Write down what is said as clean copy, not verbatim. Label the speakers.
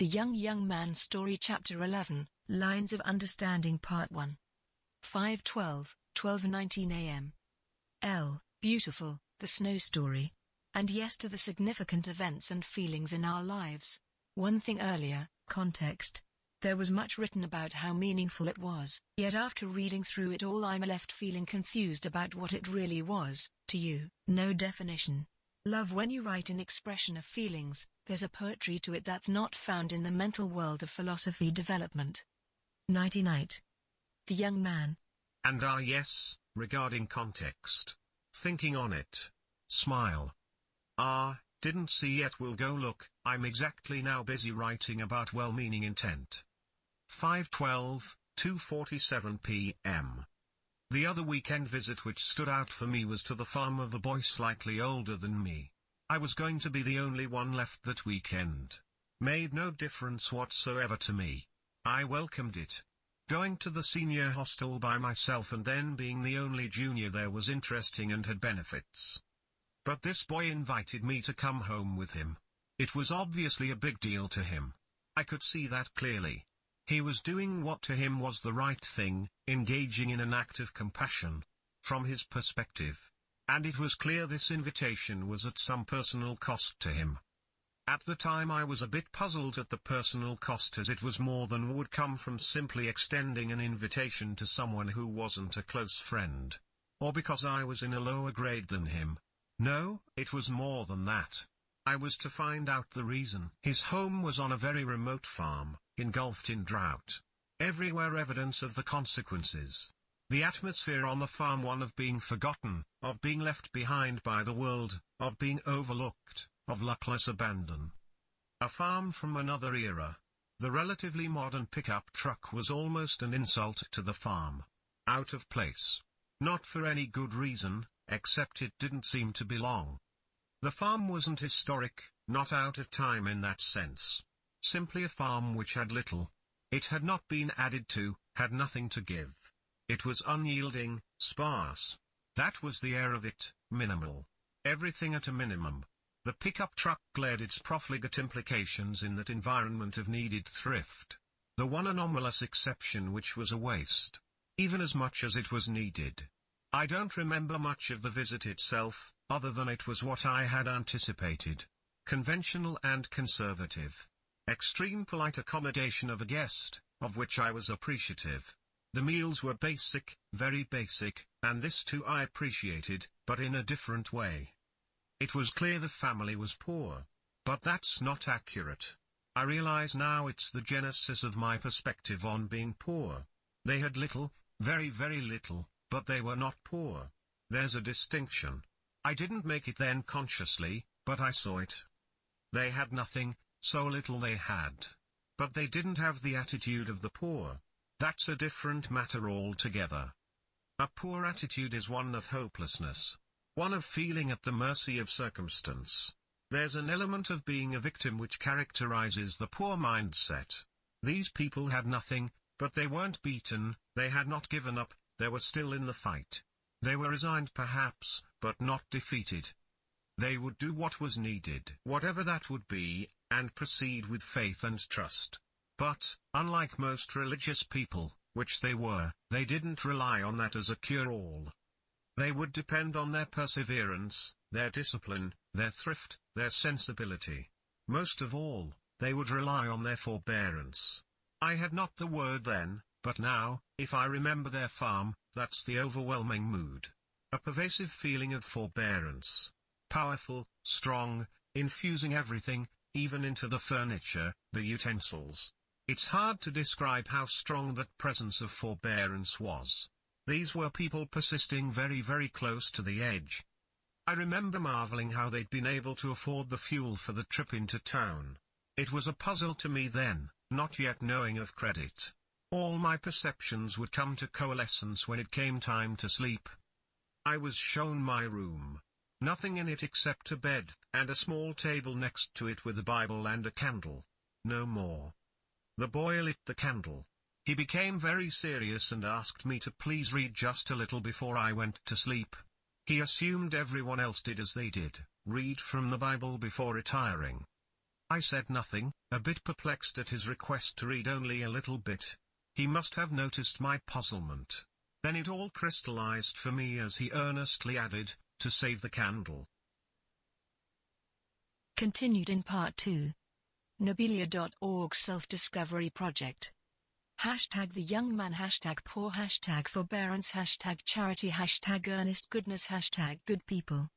Speaker 1: The Young Man Story Chapter 11, Lines of Understanding Part 1. 5:12, 12:19 a.m. L. Beautiful, the Snow Story. And yes to the significant events and feelings in our lives. One thing earlier, context. There was much written about how meaningful it was, yet after reading through it all I'm left feeling confused about what it really was, to you. No definition. Love, when you write an expression of feelings, there's a poetry to it that's not found in the mental world of philosophy development. Nighty-night. The Young Man.
Speaker 2: And yes, regarding context. Thinking on it. Smile. Didn't see yet, will go look, I'm exactly now busy writing about well-meaning intent. 5:12, 2:47 p.m. The other weekend visit which stood out for me was to the farm of a boy slightly older than me. I was going to be the only one left that weekend. Made no difference whatsoever to me. I welcomed it. Going to the senior hostel by myself and then being the only junior there was interesting and had benefits. But this boy invited me to come home with him. It was obviously a big deal to him. I could see that clearly. He was doing what to him was the right thing, engaging in an act of compassion. From his perspective. And it was clear this invitation was at some personal cost to him. At the time I was a bit puzzled at the personal cost, as it was more than would come from simply extending an invitation to someone who wasn't a close friend. Or because I was in a lower grade than him. No, it was more than that. I was to find out the reason. His home was on a very remote farm, engulfed in drought. Everywhere evidence of the consequences. The atmosphere on the farm, one of being forgotten, of being left behind by the world, of being overlooked, of luckless abandon. A farm from another era. The relatively modern pickup truck was almost an insult to the farm. Out of place. Not for any good reason, except it didn't seem to belong. The farm wasn't historic, not out of time in that sense. Simply a farm which had little. It had not been added to, had nothing to give. It was unyielding, sparse. That was the air of it, minimal. Everything at a minimum. The pickup truck glared its profligate implications in that environment of needed thrift. The one anomalous exception which was a waste. Even as much as it was needed. I don't remember much of the visit itself, other than it was what I had anticipated. Conventional and conservative. Extreme polite accommodation of a guest, of which I was appreciative. The meals were basic, very basic, and this too I appreciated, but in a different way. It was clear the family was poor. But that's not accurate. I realize now it's the genesis of my perspective on being poor. They had little, very very little, but they were not poor. There's a distinction. I didn't make it then consciously, but I saw it. They had nothing, so little they had. But they didn't have the attitude of the poor. That's a different matter altogether. A poor attitude is one of hopelessness. One of feeling at the mercy of circumstance. There's an element of being a victim which characterizes the poor mindset. These people had nothing, but they weren't beaten, they had not given up, they were still in the fight. They were resigned perhaps, but not defeated. They would do what was needed, whatever that would be, and proceed with faith and trust. But, unlike most religious people, which they were, they didn't rely on that as a cure-all. They would depend on their perseverance, their discipline, their thrift, their sensibility. Most of all, they would rely on their forbearance. I had not the word then, but now, if I remember their farm, that's the overwhelming mood. A pervasive feeling of forbearance. Powerful, strong, infusing everything, even into the furniture, the utensils. It's hard to describe how strong that presence of forbearance was. These were people persisting very very close to the edge. I remember marveling how they'd been able to afford the fuel for the trip into town. It was a puzzle to me then, not yet knowing of credit. All my perceptions would come to coalescence when it came time to sleep. I was shown my room. Nothing in it except a bed, and a small table next to it with a Bible and a candle. No more. The boy lit the candle. He became very serious and asked me to please read just a little before I went to sleep. He assumed everyone else did as they did, read from the Bible before retiring. I said nothing, a bit perplexed at his request to read only a little bit. He must have noticed my puzzlement. Then it all crystallized for me as he earnestly added, to save the candle.
Speaker 1: Continued in Part 2. Nobilia.org Self-Discovery Project. Hashtag the young man, hashtag poor, hashtag forbearance, hashtag charity, hashtag earnest goodness, hashtag good people.